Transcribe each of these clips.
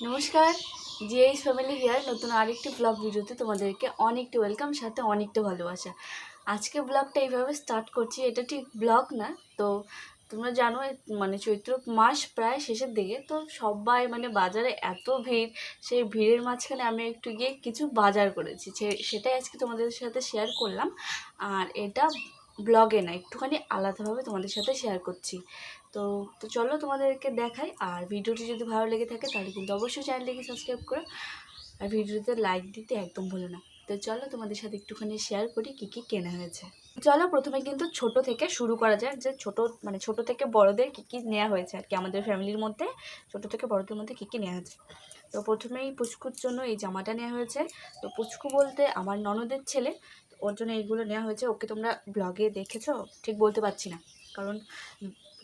নমস্কার, GH family here নতুন আরেকটি ব্লগ ভিডিওতে তোমাদেরকে অনেকটা ওয়েলকাম, সাথে অনেকটা ভালোবাসা। আজকে ব্লগটা এইভাবে স্টার্ট করছি, এটা ঠিক ব্লগ না। তো তোমরা জানো মানে চৈত্র মাস প্রায় শেষের দিকে, তো সবাই মানে বাজারে এত ভিড়, সেই ভিড়ের মাঝখানে আমি একটু গিয়ে কিছু বাজার করেছি, সেটাই আজকে তোমাদের সাথে শেয়ার করলাম। আর এটা ব্লগে না, একটুখানি আলাদাভাবে তোমাদের সাথে শেয়ার করছি। তো তো চলো তোমাদেরকে দেখাই। আর ভিডিওটি যদি ভালো লেগে থাকে তাহলে কিন্তু অবশ্যই চ্যানেলটিকে সাবস্ক্রাইব করো, আর ভিডিওতে লাইক দিতে একদম ভুলো না। তো চলো তোমাদের সাথে একটুখানি শেয়ার করি কী কী কেনা হয়েছে। চলো প্রথমে কিন্তু ছোট থেকে শুরু করা যাক, যে ছোট থেকে বড়দের কী কী নেওয়া হয়েছে আর কি, আমাদের ফ্যামিলির মধ্যে ছোট থেকে বড়দের মধ্যে কী কী নেওয়া হয়েছে। তো প্রথমেই পুচকুর জন্য এই জামাটা নেওয়া হয়েছে। তো পুচকু বলতে আমার ননদের ছেলে, ওর জন্য এইগুলো নেওয়া হয়েছে। ওকে তোমরা ব্লগে দেখেছো ঠিক বলতে পারছি না, কারণ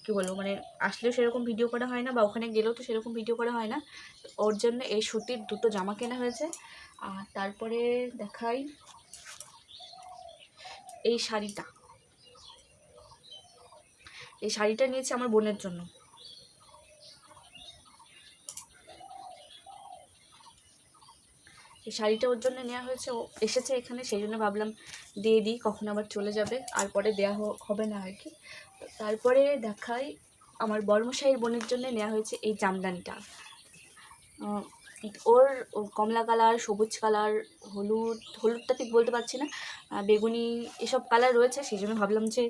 কী বলবো, মানে আসলেও সেরকম ভিডিও করা হয় না, বা ওখানে গেলেও তো সেরকম ভিডিও করা হয় না। ওর জন্য এই সুতির দুটো জামা কেনা হয়েছে। আর তারপরে দেখাই এই শাড়িটা, এই শাড়িটা নিয়েছি আমার বোনের জন্য। এই শাড়িটা ওর জন্য নেওয়া হয়েছে, ও এসেছে এখানে, সেই জন্য ভাবলাম দিয়ে দিই, কখন আবার চলে যাবে আর পরে দেওয়া হবে না আর কি। তারপরে দেখাই আমার বড়মশাইয়ের বোনের জন্য নেওয়া হয়েছে এই জামদানিটা। ওর কমলা কালার, সবুজ কালার, হলুদটা ঠিক বলতে পারছি না, বেগুনি, এসব কালার রয়েছে। সেই জন্য ভাবলাম যে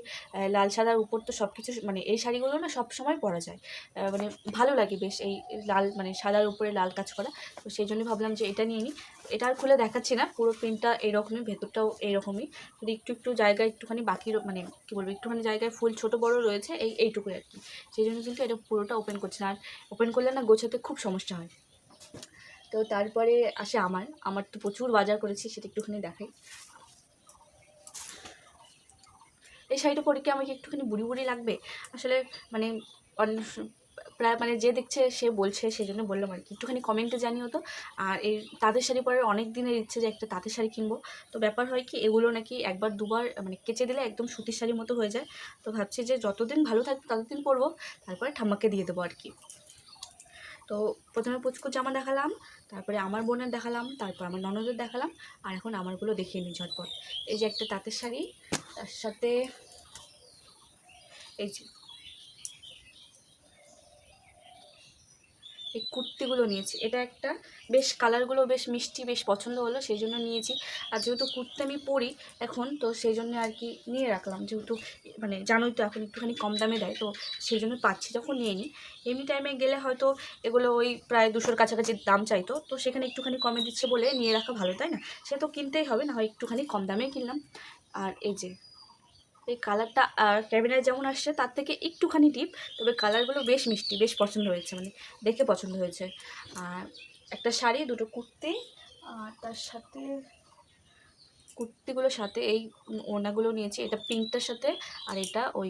লাল সাদার উপর তো সব কিছু, মানে এই শাড়িগুলো না সব সময় পরা যায়, মানে ভালো লাগে বেশ, এই লাল মানে সাদার উপরে লাল কাজ করা। তো সেই জন্য ভাবলাম যে এটা নিয়ে নিই। এটা আর খুলে দেখাচ্ছি না, পুরো প্রিন্টটা এরকমই, ভেতরটাও এইরকমই, যদি একটু একটু জায়গায় একটুখানি বাকি, মানে কী বলবো, একটুখানি জায়গায় ফুল ছোটো বড়ো রয়েছে, এইটুকুই আর কি। সেই জন্য কিন্তু এটা পুরোটা ওপেন করছে না, আর ওপেন করলে না গোছাতে খুব সমস্যা হয়। তো তারপরে আসে আমার তো প্রচুর বাজার করেছি, সেটা একটুখানি দেখাই। এই শাড়িটা পরে কি আমাকে একটুখানি বুড়ি বুড়ি লাগবে আসলে, মানে প্রায় মানে যে দেখছে সে বলছে, সেই জন্য বললাম আর কি, একটুখানি কমেন্টে জানিও তো। আর এই তাঁতের শাড়ি পরে অনেক দিনের ইচ্ছে যে একটা তাঁতের শাড়ি কিনবো। তো ব্যাপার হয় কি, এগুলো নাকি একবার দুবার মানে কেচে দিলে একদম সুতির শাড়ির মতো হয়ে যায়। তো ভাবছি যে যতদিন ভালো থাকবে ততদিন পরবো, তারপরে ঠাম্মাকে দিয়ে দেবো আর কি। তো প্রথমে পুচকুর জামা দেখালাম, তারপরে আমার বোনের দেখালাম, তারপর আমার ননদের দেখালাম, আর এখন আমারগুলো দেখিয়ে নিই ঝটপট। এই যে একটা তাঁতের শাড়ি, তার সাথে এই যে এই কুর্তিগুলো নিয়েছি। এটা একটা বেশ কালারগুলো বেশ মিষ্টি, বেশ পছন্দ হলো, সেই জন্য নিয়েছি। আর যেহেতু কুর্তি আমি পরি এখন, তো সেই জন্য আর কি নিয়ে রাখলাম, যেহেতু মানে জানোই তো এখন একটুখানি কম দামে দেয়, তো সেই জন্য পাচ্ছি যখন নিয়ে নিই। এমনি টাইমে গেলে হয়তো এগুলো ওই প্রায় 200-র কাছাকাছি দাম চাইতো, তো সেখানে একটুখানি কমে দিচ্ছে বলে নিয়ে রাখা ভালো, তাই না? সে তো কিনতেই হবে, না হয় একটুখানি কম দামেই কিনলাম। আর এই যে এই কালারটা ক্যাবিনেট যেমন আসছে তার থেকে একটুখানি ডিপ, তবে কালারগুলো বেশ মিষ্টি, বেশ পছন্দ হয়েছে, মানে দেখে পছন্দ হয়েছে। আর একটা শাড়ি, দুটো কুর্তি, আর তার সাথে কুর্তিগুলোর সাথে এই ওড়নাগুলো নিয়েছি, এটা পিঙ্কটার সাথে, আর এটা ওই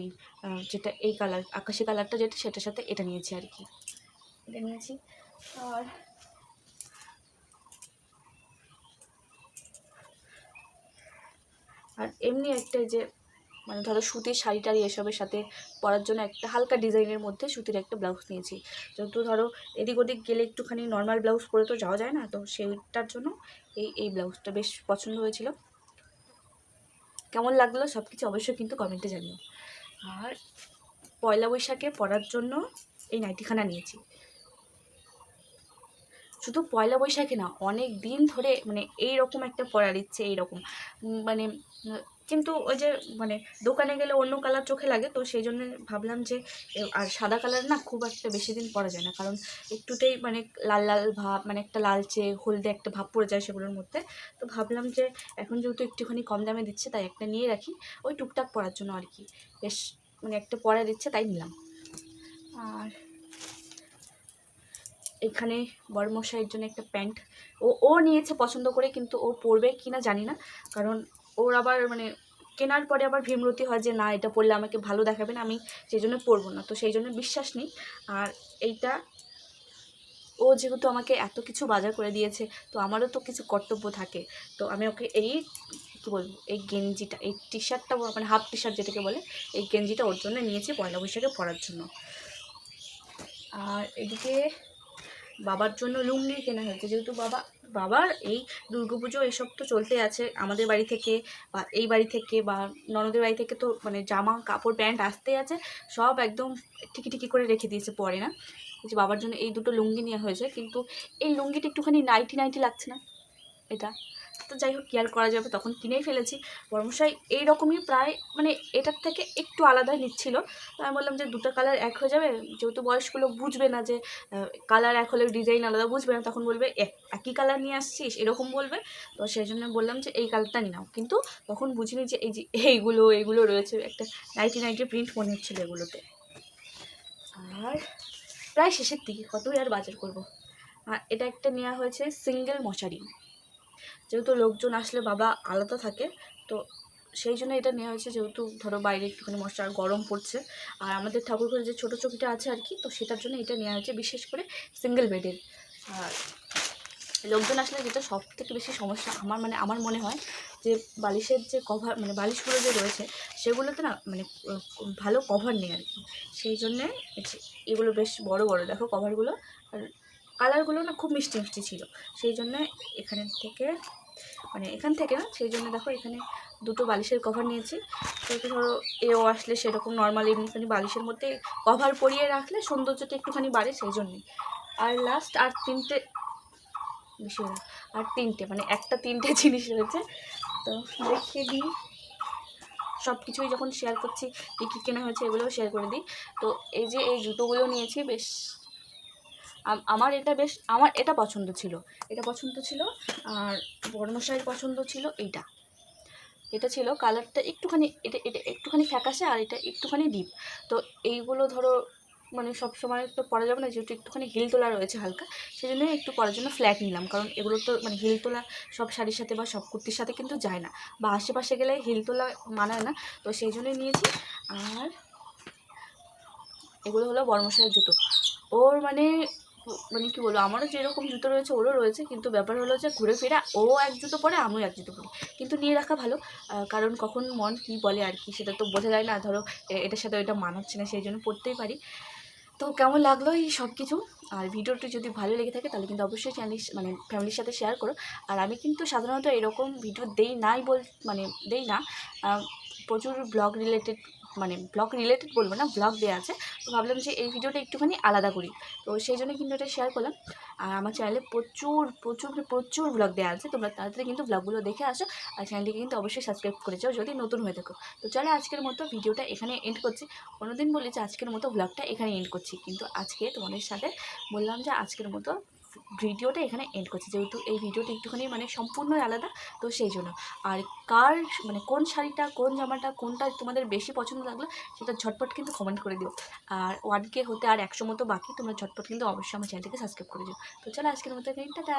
যেটা এই কালার আকাশি কালারটা যেটা, সেটার সাথে এটা নিয়েছি আর কি, এটা নিয়েছি। আর আর এমনি একটা যে মানে ধরো সুতির শাড়ি টাড়ি এসবের সাথে পরার জন্য একটা হালকা ডিজাইনের মধ্যে সুতির একটা ব্লাউজ নিয়েছি, যেহেতু ধরো এদিক ওদিক গেলে একটুখানি নর্মাল ব্লাউজ পরে তো যাওয়া যায় না, তো সেইটার জন্য এই ব্লাউজটা বেশ পছন্দ হয়েছিল। কেমন লাগলো সব কিছু অবশ্যই কিন্তু কমেন্টে জানিও। আর পয়লা বৈশাখে পরার জন্য এই নাইটিখানা নিয়েছি। শুধু পয়লা বৈশাখে না, অনেক দিন ধরে মানে এই রকম একটা পরার ইচ্ছে, এইরকম মানে কিন্তু ওই যে মানে দোকানে গেলে অন্য কালার চোখে লাগে, তো সেই জন্য ভাবলাম যে আর সাদা কালার না খুব একটা বেশি দিন পরা যায় না, কারণ একটুতেই মানে লাল লাল ভাব, মানে একটা লালচে হলদে একটা ভাব পড়ে যায় সেগুলোর মধ্যে। তো ভাবলাম যে এখন যেহেতু একটুখানি কম দামে দিচ্ছে, তাই একটা নিয়ে রাখি, ওই টুকটাক পরার জন্য আর কি, বেশ মানে একটা পরার ইচ্ছে, তাই নিলাম। আর এখানে বড়মশাইয়ের জন্য একটা প্যান্ট ও নিয়েছে পছন্দ করে, কিন্তু ও পরবে কি না জানি না, কারণ ওর আবার মানে কেনার পরে আবার ভীমরতি হয় যে না এটা পরলে আমাকে ভালো দেখাবে না, আমি সেই জন্য পরবো না, তো সেই জন্য বিশ্বাস নেই। আর এইটা ও যেহেতু আমাকে এত কিছু বাজার করে দিয়েছে, তো আমারও তো কিছু কর্তব্য থাকে, তো আমি ওকে এই কী বলবো, এই গেঞ্জিটা, এই টি শার্টটা মানে হাফ টি শার্ট যেটাকে বলে, এই গেঞ্জিটা ওর জন্য নিয়েছি পয়লা বৈশাখে পরার জন্য। আর এদিকে বাবার জন্য লুঙ্গি কেনা হয়েছে, যেহেতু বাবার এই দুর্গাপুজো এসব তো চলতেই আছে, আমাদের বাড়ি থেকে বা এই বাড়ি থেকে বা ননদের বাড়ি থেকে তো মানে জামা কাপড় প্যান্ট আসতেই আছে, সব একদম ঠিকি ঠিকি করে রেখে দিয়েছে, পরে না। যে বাবার জন্য এই দুটো লুঙ্গি নেওয়া হয়েছে, কিন্তু এই লুঙ্গিটা একটুখানি নাইটি নাইটি লাগছে না এটা, তো যাই হোক কেয়ার করা যাবে, তখন কিনেই ফেলেছি। বর্মশাই এইরকমই প্রায় মানে এটার থেকে একটু আলাদা নিচ্ছিল, তো আমি বললাম যে দুটো কালার এক হয়ে যাবে, যেহেতু বয়স্ক লোক বুঝবে না যে কালার এক হলে ডিজাইন আলাদা, বুঝবে না, তখন বলবে একই কালার নিয়ে আসছিস এরকম বলবে, তো সেই জন্য বললাম যে এই কালারটা নিয়ে নাও। কিন্তু তখন বুঝিনি যে এই যে এইগুলো রয়েছে, একটা নাইটি নাইটি প্রিন্ট মনে হচ্ছিলো এগুলোতে। আর প্রায় শেষের দিকে, কতই আর বাজার করবো। আর এটা একটা নেওয়া হয়েছে সিঙ্গেল মশারি, যেহেতু লোকজন আসলে বাবা আলাদা থাকে, তো সেই জন্য এটা নেওয়া হয়েছে, যেহেতু ধরো বাইরে একটুখানি মশা গরম পড়ছে, আর আমাদের ঠাকুর ঘরে যে ছোটো চৌকিটা আছে আর কি, তো সেটার জন্য এটা নেওয়া হয়েছে, বিশেষ করে সিঙ্গেল বেডের। আর লোকজন আসলে যেটা সব থেকে বেশি সমস্যা আমার মনে হয় যে বালিশের যে কভার মানে বালিশগুলো যে রয়েছে সেগুলোতে না মানে ভালো কভার নেই আর কি, সেই জন্যে এগুলো বেশ বড় বড় দেখো কভারগুলো, আর কালারগুলো না খুব মিষ্টি মিষ্টি ছিল, সেই জন্য এখান থেকে না, সেই জন্য দেখো এখানে দুটো বালিশের কভার নিয়েছি, সেটা ধরো এও আসলে সেরকম নর্মালি এমনিখানি বালিশের মধ্যে কভার পরিয়ে রাখলে সৌন্দর্যটা একটুখানি বাড়ে, সেই জন্যই। আর লাস্ট আর তিনটে মানে একটা তিনটে জিনিস রয়েছে, তো দেখিয়ে দিই। সব কিছুই যখন শেয়ার করছি কী কেনা হয়েছে এগুলোও শেয়ার করে দিই। তো এই যে এই জুতোগুলো নিয়েছি, বেশ আমার এটা পছন্দ ছিল, আর বড়মশাইয়ের পছন্দ ছিল এটা ছিল কালারটা একটুখানি, এটা একটুখানি ফ্যাকাশে আর এটা একটুখানি ডিপ, তো এইগুলো ধরো মানে সব সময় তো পরা যাবে না, যেহেতু একটুখানি হিল তোলা রয়েছে হালকা, সেই জন্য একটু পরার জন্য ফ্ল্যাট নিলাম, কারণ এগুলো তো মানে হিল তোলা সব শাড়ির সাথে বা সব কুর্তির সাথে কিন্তু যায় না, বা আশেপাশে গেলে হিল তোলা মানায় না, তো সেই জন্যই নিয়েছি। আর এগুলো হলো বড়মশাইয়ের জুতো, ওর মানে কী বলবো, আমারও যেরকম জুতো রয়েছে ওরও রয়েছে, কিন্তু ব্যাপার হলো যে ঘুরে ফেরা ও এক জুতো পরে আমিও এক জুতো পরি, কিন্তু নিয়ে রাখা ভালো, কারণ কখন মন কী বলে আর কি সেটা তো বোঝা যায় না, ধরো এটার সাথে ওইটা মানাচ্ছে না, সেই জন্য পড়তেই পারি। তো কেমন লাগলো এই সব কিছু, আর ভিডিওটি যদি ভালো লেগে থাকে তাহলে কিন্তু অবশ্যই চ্যানেল মানে ফ্যামিলির সাথে শেয়ার করো। আর আমি কিন্তু সাধারণত এরকম ভিডিও দেই না, প্রচুর ব্লগ রিলেটেড বলবো না, ব্লগ দেওয়া আছে, তো ভাবলাম যে এই ভিডিওটা একটুখানি আলাদা করি, তো সেই জন্য কিন্তু এটা শেয়ার করলাম। আর আমার চ্যানেলে প্রচুর ব্লগ দেওয়া আছে, তোমরা তাড়াতাড়ি কিন্তু ব্লগগুলো দেখে আসো, আর চ্যানেলটিকে কিন্তু অবশ্যই সাবস্ক্রাইব করে যাও যদি নতুন হয়ে থাকো। তো চলো আজকের মতো ভিডিওটা এখানে এন্ড করছি, অন্যদিন বলি যে আজকের মতো ব্লগটা এখানে এন্ড করছি, কিন্তু আজকে তোমাদের সাথে বললাম যে আজকের মতো ভিডিওটা এখানে এন্ড করছি, যেহেতু এই ভিডিওটা একটুখানি মানে সম্পূর্ণই আলাদা, তো সেই জন্য। আর কার মানে কোন শাড়িটা কোন জামাটা কোনটা তোমাদের বেশি পছন্দ লাগলো সেটা ঝটপট কিন্তু কমেন্ট করে দিও। আর 1K হতে আর 100 মতো বাকি, তোমরা ঝটপট কিন্তু অবশ্যই আমার চ্যানেলটিকে সাবস্ক্রাইব করে দিও। তো চলো আজকের মতো এখানে টাটা।